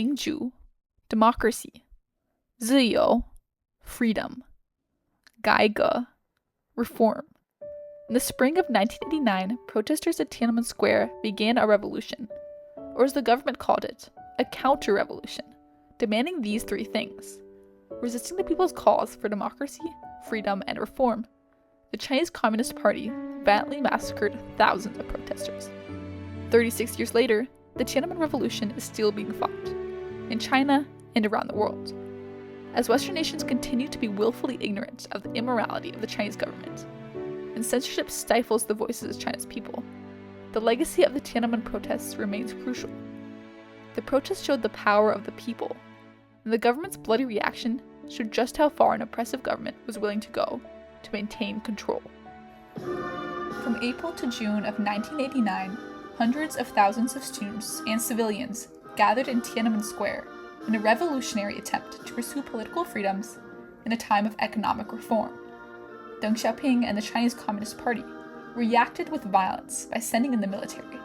民主, democracy, 自由, freedom, 改革, reform. In the spring of 1989, protesters at Tiananmen Square began a revolution, or as the government called it, a counter-revolution, demanding these three things. Resisting the people's calls for democracy, freedom, and reform, the Chinese Communist Party violently massacred thousands of protesters. 36 years later, the Tiananmen Revolution is still being fought, in China and around the world, as Western nations continue to be willfully ignorant of the immorality of the Chinese government, and censorship stifles the voices of China's people. The legacy of the Tiananmen protests remains crucial. The protests showed the power of the people, and the government's bloody reaction showed just how far an oppressive government was willing to go to maintain control. From April to June of 1989, hundreds of thousands of students and civilians gathered in Tiananmen Square in a revolutionary attempt to pursue political freedoms in a time of economic reform. Deng Xiaoping and the Chinese Communist Party reacted with violence by sending in the military.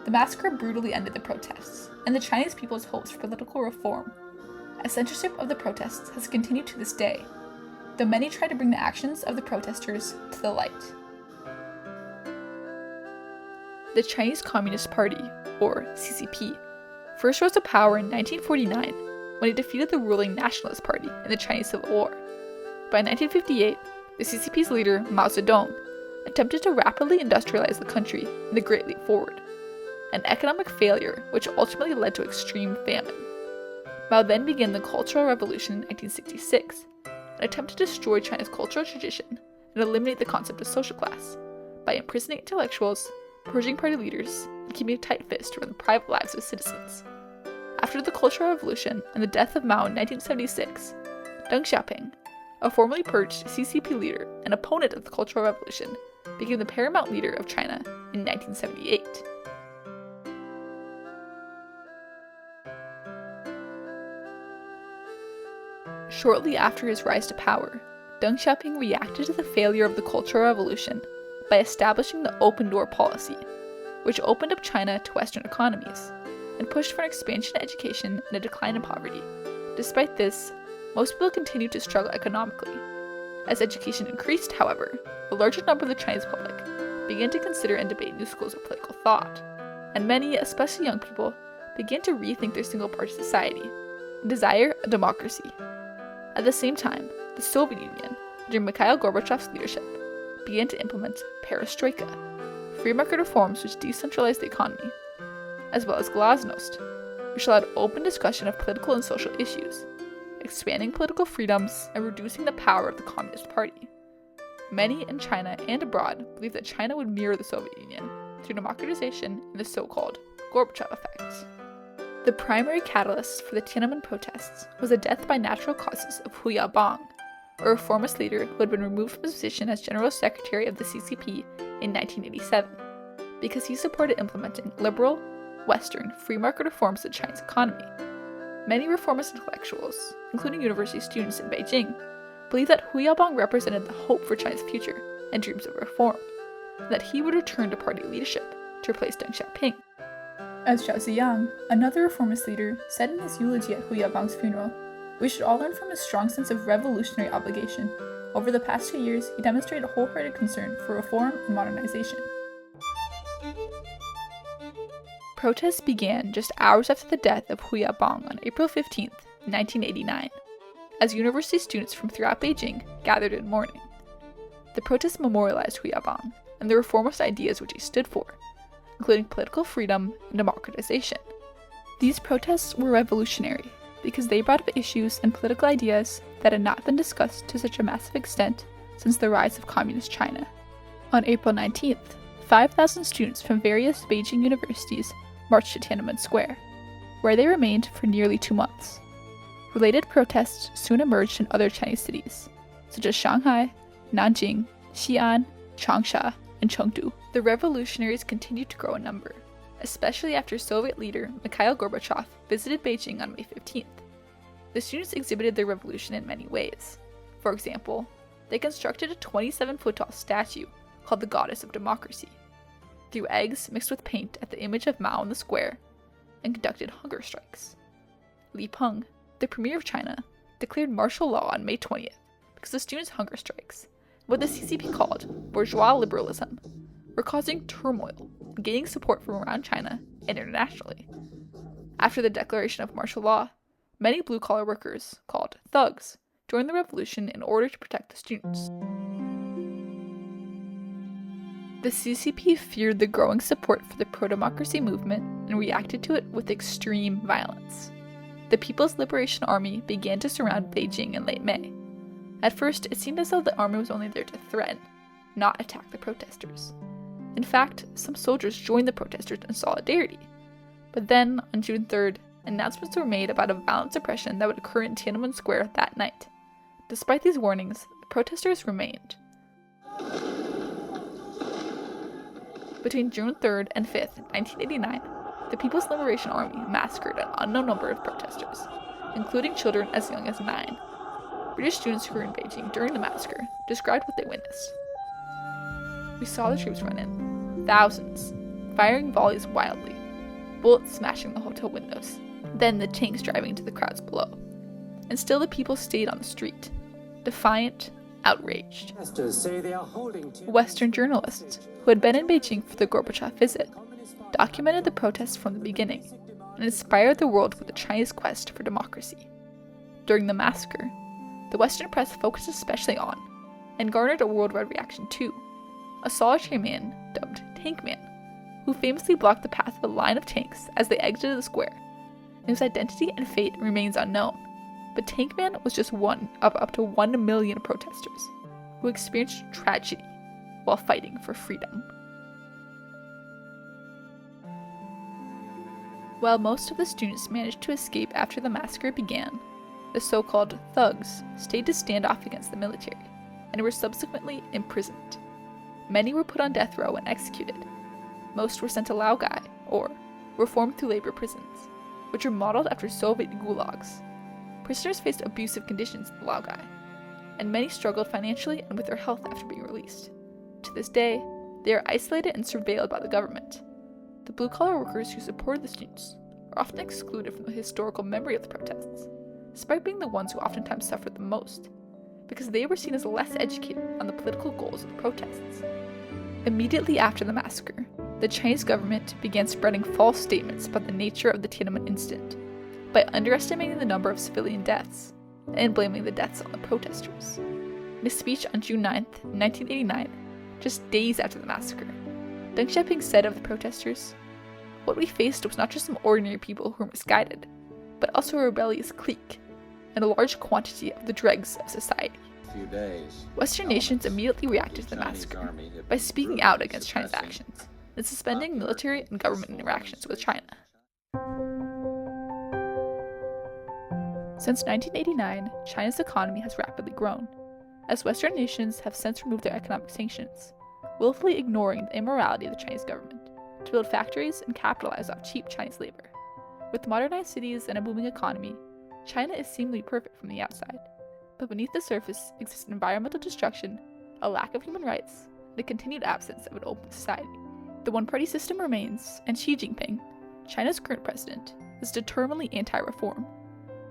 The massacre brutally ended the protests and the Chinese people's hopes for political reform, as censorship of the protests has continued to this day, though many try to bring the actions of the protesters to the light. The Chinese Communist Party, or CCP, first rose to power in 1949 when it defeated the ruling Nationalist Party in the Chinese Civil War. By 1958, the CCP's leader, Mao Zedong, attempted to rapidly industrialize the country in the Great Leap Forward, an economic failure which ultimately led to extreme famine. Mao then began the Cultural Revolution in 1966, an attempt to destroy China's cultural tradition and eliminate the concept of social class by imprisoning intellectuals, purging party leaders, and keeping a tight fist around the private lives of citizens. After the Cultural Revolution and the death of Mao in 1976, Deng Xiaoping, a formerly purged CCP leader and opponent of the Cultural Revolution, became the paramount leader of China in 1978. Shortly after his rise to power, Deng Xiaoping reacted to the failure of the Cultural Revolution by establishing the open door policy, which opened up China to Western economies and pushed for an expansion in education and a decline in poverty. Despite this, most people continued to struggle economically. As education increased, however, a larger number of the Chinese public began to consider and debate new schools of political thought, and many, especially young people, began to rethink their single-party society and desire a democracy. At the same time, the Soviet Union, under Mikhail Gorbachev's leadership, began to implement perestroika, free market reforms which decentralized the economy, as well as glasnost, which allowed open discussion of political and social issues, expanding political freedoms and reducing the power of the Communist Party. Many in China and abroad believed that China would mirror the Soviet Union through democratization and the so-called Gorbachev effect. The primary catalyst for the Tiananmen protests was the death by natural causes of Hu Yaobang, a reformist leader who had been removed from his position as General Secretary of the CCP in 1987, because he supported implementing liberal, Western, free market reforms to China's economy. Many reformist intellectuals, including university students in Beijing, believed that Hu Yaobang represented the hope for China's future and dreams of reform, and that he would return to party leadership to replace Deng Xiaoping. As Zhao Ziyang, another reformist leader, said in his eulogy at Hu Yaobang's funeral, "We should all learn from his strong sense of revolutionary obligation. Over the past 2 years, he demonstrated a wholehearted concern for reform and modernization." Protests began just hours after the death of Hu Yaobang on April 15, 1989, as university students from throughout Beijing gathered in mourning. The protests memorialized Hu Yaobang and the reformist ideas which he stood for, including political freedom and democratization. These protests were revolutionary because they brought up issues and political ideas that had not been discussed to such a massive extent since the rise of Communist China. On April 19th, 5,000 students from various Beijing universities marched to Tiananmen Square, where they remained for nearly 2 months. Related protests soon emerged in other Chinese cities, such as Shanghai, Nanjing, Xi'an, Changsha, and Chengdu. The revolutionaries continued to grow in number, especially after Soviet leader Mikhail Gorbachev visited Beijing on May 15th. The students exhibited their revolution in many ways. For example, they constructed a 27-foot-tall statue called the Goddess of Democracy, threw eggs mixed with paint at the image of Mao in the square, and conducted hunger strikes. Li Peng, the premier of China, declared martial law on May 20th because the students' hunger strikes, what the CCP called bourgeois liberalism, were causing turmoil and gaining support from around China and internationally. After the declaration of martial law, many blue-collar workers, called thugs, joined the revolution in order to protect the students. The CCP feared the growing support for the pro-democracy movement and reacted to it with extreme violence. The People's Liberation Army began to surround Beijing in late May. At first, it seemed as though the army was only there to threaten, not attack the protesters. In fact, some soldiers joined the protesters in solidarity. But then, on June 3rd, announcements were made about a violent suppression that would occur in Tiananmen Square that night. Despite these warnings, the protesters remained. Between June 3rd and 5th, 1989, the People's Liberation Army massacred an unknown number of protesters, including children as young as 9. British students who were in Beijing during the massacre described what they witnessed. "We saw the troops run in, thousands, firing volleys wildly, bullets smashing the hotel windows, then the tanks driving into the crowds below. And still the people stayed on the street, defiant, outraged." Western journalists, who had been in Beijing for the Gorbachev visit, documented the protests from the beginning and inspired the world with the Chinese quest for democracy. During the massacre, the Western press focused especially on, and garnered a worldwide reaction to, a solitary man dubbed Tank Man, who famously blocked the path of a line of tanks as they exited the square, and whose identity and fate remains unknown. But Tank Man was just one of up to 1 million protesters who experienced tragedy while fighting for freedom. While most of the students managed to escape after the massacre began, the so-called thugs stayed to stand off against the military and were subsequently imprisoned. Many were put on death row and executed. Most were sent to Laogai, or reformed through labor prisons, which were modeled after Soviet gulags. Prisoners faced abusive conditions in Laogai, and many struggled financially and with their health after being released. To this day, they are isolated and surveilled by the government. The blue-collar workers who supported the students are often excluded from the historical memory of the protests, despite being the ones who oftentimes suffered the most, because they were seen as less educated on the political goals of the protests. Immediately after the massacre, the Chinese government began spreading false statements about the nature of the Tiananmen incident by underestimating the number of civilian deaths and blaming the deaths on the protesters. In a speech on June 9th, 1989, just days after the massacre, Deng Xiaoping said of the protesters, "What we faced was not just some ordinary people who were misguided, but also a rebellious clique, and a large quantity of the dregs of society." Western nations immediately reacted to the massacre by speaking out against China's actions and suspending military and government interactions with China. Since 1989, China's economy has rapidly grown, as Western nations have since removed their economic sanctions, willfully ignoring the immorality of the Chinese government, to build factories and capitalize off cheap Chinese labor. With modernized cities and a booming economy, China is seemingly perfect from the outside, but beneath the surface exists environmental destruction, a lack of human rights, and a continued absence of an open society. The one-party system remains, and Xi Jinping, China's current president, is determinedly anti-reform.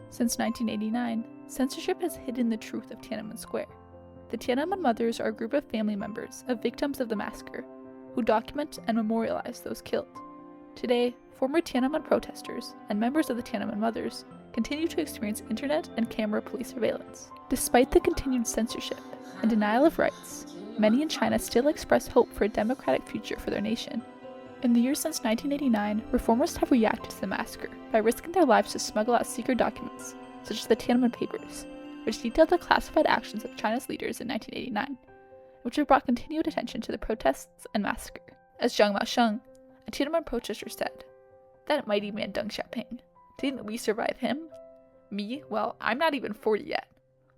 Since 1989, censorship has hidden the truth of Tiananmen Square. The Tiananmen Mothers are a group of family members of victims of the massacre, who document and memorialize those killed. Today, former Tiananmen protesters and members of the Tiananmen Mothers continue to experience internet and camera police surveillance. Despite the continued censorship and denial of rights, many in China still express hope for a democratic future for their nation. In the years since 1989, reformers have reacted to the massacre by risking their lives to smuggle out secret documents, such as the Tiananmen Papers, which detailed the classified actions of China's leaders in 1989, which have brought continued attention to the protests and massacre. As Zhang Maosheng, a Tiananmen protester, said, "That mighty man Deng Xiaoping, didn't we survive him? Me? Well, I'm not even 40 yet.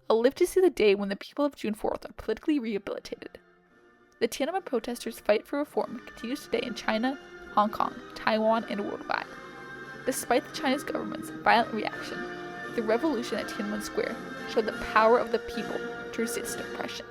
I'll live to see the day when the people of June 4th are politically rehabilitated." The Tiananmen protesters' fight for reform continues today in China, Hong Kong, Taiwan, and worldwide. Despite the Chinese government's violent reaction, the revolution at Tiananmen Square showed the power of the people to resist oppression.